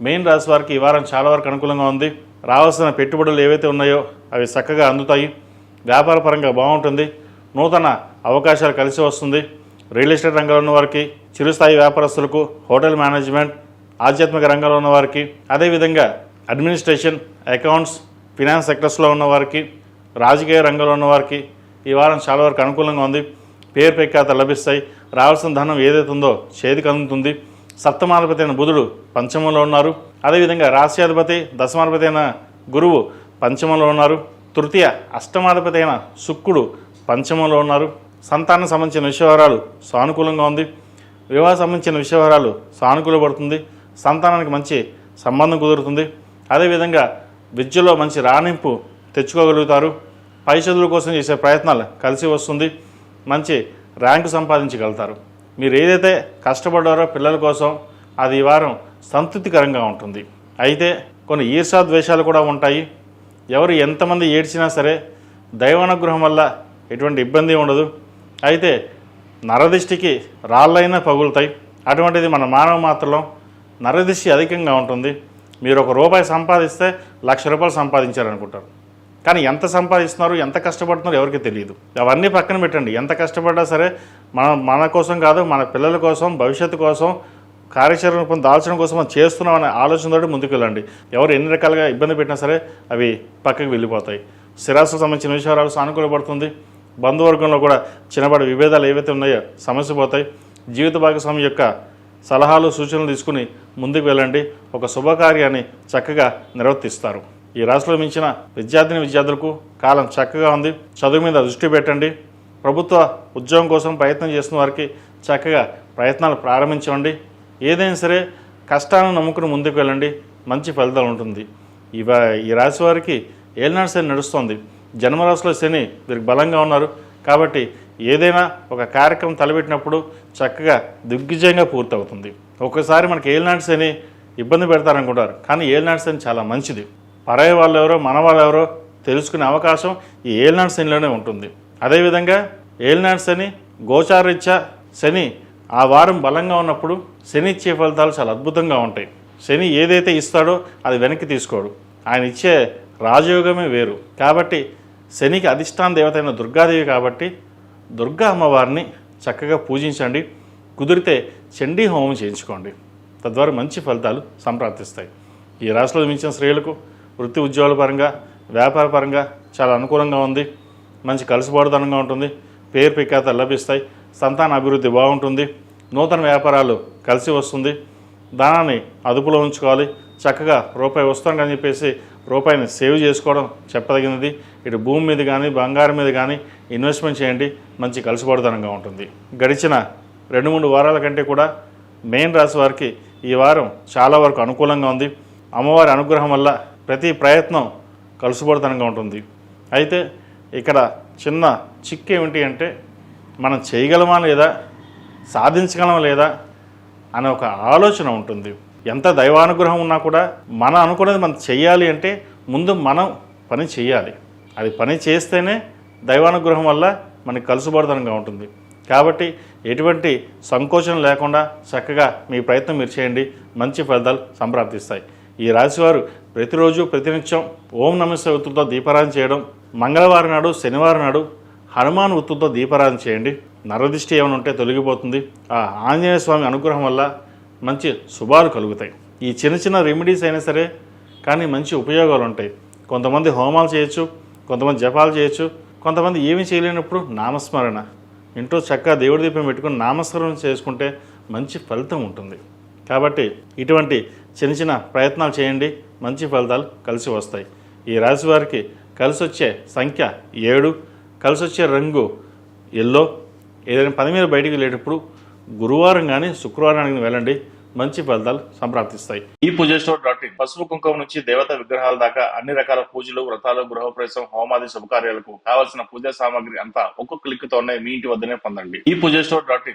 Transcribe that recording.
Main రాశి వారికి ఈ వారం చాలా వరకు అనుకూలంగా ఉంది. రావాల్సిన పెట్టుబడులు ఏవైతే ఉన్నాయో అవి చక్కగా అందుతాయి. వ్యాపార పరంగా బాగుంటుంది. నూతన అవకాశాలు కలిసి వస్తుంది. రియల్ ఎస్టేట్ రంగంలో ఉన్న వారికి, చిరుస్థాయి వ్యాపారస్తులకు, హోటల్ మేనేజ్మెంట్, ఆధ్యాత్మిక రంగంలో ఉన్న వారికి, అదేవిధంగా అడ్మినిస్ట్రేషన్, అకౌంట్స్, ఫినాన్స్ సెక్టర్స్లో ఉన్న వారికి, రాజకీయ రంగంలో ఉన్న వారికి ఈ వారం చాలా వరకు అనుకూలంగా ఉంది. పేరు ప్రఖ్యాతలు లభిస్తాయి. రావాల్సిన ధనం ఏదైతే ఉందో చేతికి అందుతుంది. సప్తమాధిపతి అయిన బుధుడు పంచమంలో ఉన్నారు. అదేవిధంగా రాశ్యాధిపతి, దశమాధిపతి అయిన గురువు పంచమంలో ఉన్నారు. తృతీయ అష్టమాధిపతి అయిన శుక్రుడు పంచమంలో ఉన్నారు. సంతానం సంబంధించిన విషయవరాలు సానుకూలంగా ఉంది. వివాహ సంబంధించిన విషయవరాలు సానుకూలపడుతుంది. సంతానానికి మంచి సంబంధం కుదురుతుంది. అదేవిధంగా విద్యలో మంచి రాణింపు తెచ్చుకోగలుగుతారు. పై చదువుల కోసం చేసే ప్రయత్నాలు కలిసి వస్తుంది. మంచి ర్యాంకు సంపాదించగలుగుతారు. మీరు ఏదైతే కష్టపడ్డారో పిల్లల కోసం అది ఈ వారం సంతృప్తికరంగా ఉంటుంది. అయితే కొన్ని ఈర్ష్యాద్వేషాలు కూడా ఉంటాయి. ఎవరు ఎంతమంది ఏడ్చినా సరే దైవానుగ్రహం వల్ల ఎటువంటి ఇబ్బంది ఉండదు. అయితే నరదిష్టికి రాళ్ళైనా పగులుతాయి. అటువంటిది మన మానవ మాత్రలో నరదిష్టి అధికంగా ఉంటుంది. మీరు ₹1 సంపాదిస్తే ₹1,00,000 సంపాదించారనుకుంటారు. కానీ ఎంత సంపాదిస్తున్నారు, ఎంత కష్టపడుతున్నారు ఎవరికి తెలియదు. అవన్నీ పక్కన పెట్టండి. ఎంత కష్టపడ్డా సరే మన కోసం కాదు, మన పిల్లల కోసం, భవిష్యత్తు కోసం, కార్యాచరణ రూపం దాల్చడం కోసం మనం చేస్తున్నాం అనే ఆలోచనతో ముందుకు వెళ్ళండి. ఎవరు ఎన్ని రకాలుగా ఇబ్బంది పెట్టినా సరే అవి పక్కకి వెళ్ళిపోతాయి. స్థిరాస్తులకు సంబంధించిన విషయాలు సానుకూలపడుతుంది. బంధువర్గంలో కూడా చిన్నపాటి విభేదాలు ఏవైతే ఉన్నాయో సమస్య పోతాయి. జీవిత భాగస్వామి యొక్క సలహాలు, సూచనలు తీసుకుని ముందుకు వెళ్ళండి. ఒక శుభకార్యాన్ని చక్కగా నిర్వర్తిస్తారు. ఈ రాశిలో మించిన విద్యార్థులకు కాలం చక్కగా ఉంది. చదువు మీద దృష్టి పెట్టండి. ప్రభుత్వ ఉద్యోగం కోసం ప్రయత్నం చేస్తున్న వారికి చక్కగా ప్రయత్నాలు ప్రారంభించండి. ఏదైనా సరే కష్టాలను నమ్ముకుని ముందుకు వెళ్ళండి. మంచి ఫలితాలు ఉంటుంది. ఈ రాశి వారికి ఏలినాటి శని నడుస్తుంది. జన్మరాశిలో శని వీరికి బలంగా ఉన్నారు. కాబట్టి ఏదైనా ఒక కార్యక్రమం తలపెట్టినప్పుడు చక్కగా దిగ్విజయంగా పూర్తవుతుంది. ఒక్కసారి మనకి ఏలినాటి శని ఇబ్బంది పెడతారనుకుంటారు. కానీ ఏలినాటి శని చాలా మంచిది. పరాయి వాళ్ళు ఎవరో, మన వాళ్ళు ఎవరో తెలుసుకునే అవకాశం ఈ ఏలినాటి శనిలోనే ఉంటుంది. అదేవిధంగా ఏలినాటి శని గోచారరీత్యా శని ఆ వారం బలంగా ఉన్నప్పుడు శని ఇచ్చే ఫలితాలు చాలా అద్భుతంగా ఉంటాయి. శని ఏదైతే ఇస్తాడో అది వెనక్కి తీసుకోడు. ఆయన ఇచ్చే రాజయోగమే వేరు. కాబట్టి శనికి అధిష్టాన దేవత అయిన దుర్గాదేవి కాబట్టి దుర్గా అమ్మవారిని చక్కగా పూజించండి. కుదిరితే చండీ హోమం చేయించుకోండి. తద్వారా మంచి ఫలితాలు సంప్రాప్తిస్తాయి. ఈ రాశిలో మించిన స్త్రీలకు వృత్తి ఉద్యోగాల పరంగా, వ్యాపార పరంగా చాలా అనుకూలంగా ఉంది. మంచి కలిసిపోవడంగా ఉంటుంది. పేరు ప్రఖ్యాతలు లభిస్తాయి. సంతాన అభివృద్ధి బాగుంటుంది. నూతన వ్యాపారాలు కలిసి వస్తుంది. దానాన్ని అదుపులో ఉంచుకోవాలి. చక్కగా రూపాయి వస్తుందని చెప్పేసి రూపాయిని సేవ్ చేసుకోవడం చెప్పదగినది. ఇటు భూమి మీద కానీ, బంగారం మీద కానీ ఇన్వెస్ట్మెంట్ చేయండి. మంచి కలిసిపోవడంగా ఉంటుంది. గడిచిన 2-3 వారాల కంటే కూడా మెయిన్ రాశి వారికి ఈ వారం చాలా వరకు అనుకూలంగా ఉంది. అమ్మవారి అనుగ్రహం వల్ల ప్రతి ప్రయత్నం కలిసిపోవడంగా ఉంటుంది. అయితే ఇక్కడ చిన్న చిక్కు ఏమిటి అంటే మనం చేయగలమా లేదా, సాధించగలమా లేదా అనే ఒక ఆలోచన ఉంటుంది. ఎంత దైవానుగ్రహం ఉన్నా కూడా మనం అనుకునేది మనం చెయ్యాలి అంటే ముందు మనం పని చేయాలి. అది పని చేస్తేనే దైవానుగ్రహం వల్ల మనకి కలుసుబడదనంగా ఉంటుంది. కాబట్టి ఎటువంటి సంకోచం లేకుండా చక్కగా మీ ప్రయత్నం మీరు చేయండి. మంచి ఫలితాలు సంప్రాప్తిస్తాయి. ఈ రాశివారు ప్రతిరోజు ప్రతినిత్యం ఓం నమస్తే ఒత్తులతో దీపారాధన చేయడం, మంగళవారం నాడు, శనివారం నాడు హనుమాన్ ఒత్తులతో దీపారాధన చేయండి. నరదిష్టి ఏమైనా ఉంటే తొలగిపోతుంది. ఆ ఆంజనేయ స్వామి అనుగ్రహం వల్ల మంచి శుభాలు కలుగుతాయి. ఈ చిన్న చిన్న రెమెడీస్ అయినా సరే కానీ మంచి ఉపయోగాలు ఉంటాయి. కొంతమంది హోమాలు చేయొచ్చు, కొంతమంది జపాలు చేయొచ్చు, కొంతమంది ఏమీ చేయలేనప్పుడు నామస్మరణ ఇంట్లో చక్కగా దేవుడి దీపం పెట్టుకుని నామస్మరణ చేసుకుంటే మంచి ఫలితం ఉంటుంది. కాబట్టి ఇటువంటి చిన్న చిన్న ప్రయత్నాలు చేయండి. మంచి ఫలితాలు కలిసి వస్తాయి. ఈ రాశి వారికి కలిసి వచ్చే సంఖ్య 7, కలిసి వచ్చే రంగు ఎల్లో. ఏదైనా పని మీద బయటికి వెళ్ళేటప్పుడు గురువారం కానీ శుక్రవారానికి వెళ్ళండి. మంచి ఫలితాలు సంప్రాప్తిస్తాయి. ఈ పూజస్టోర్.in పసుపు కుంకుమ నుంచి దేవత విగ్రహాల దాకా అన్ని రకాల పూజలు, వ్రతాలు, గృహప్రవేశం, హోమాది శుభకార్యాలకు కావలసిన పూజా సామాగ్రి అంతా ఒక్కొక్క క్లిక్ తోనే మీ ఇంటి వద్దనే పొందండి. ఈ పూజస్టోర్.in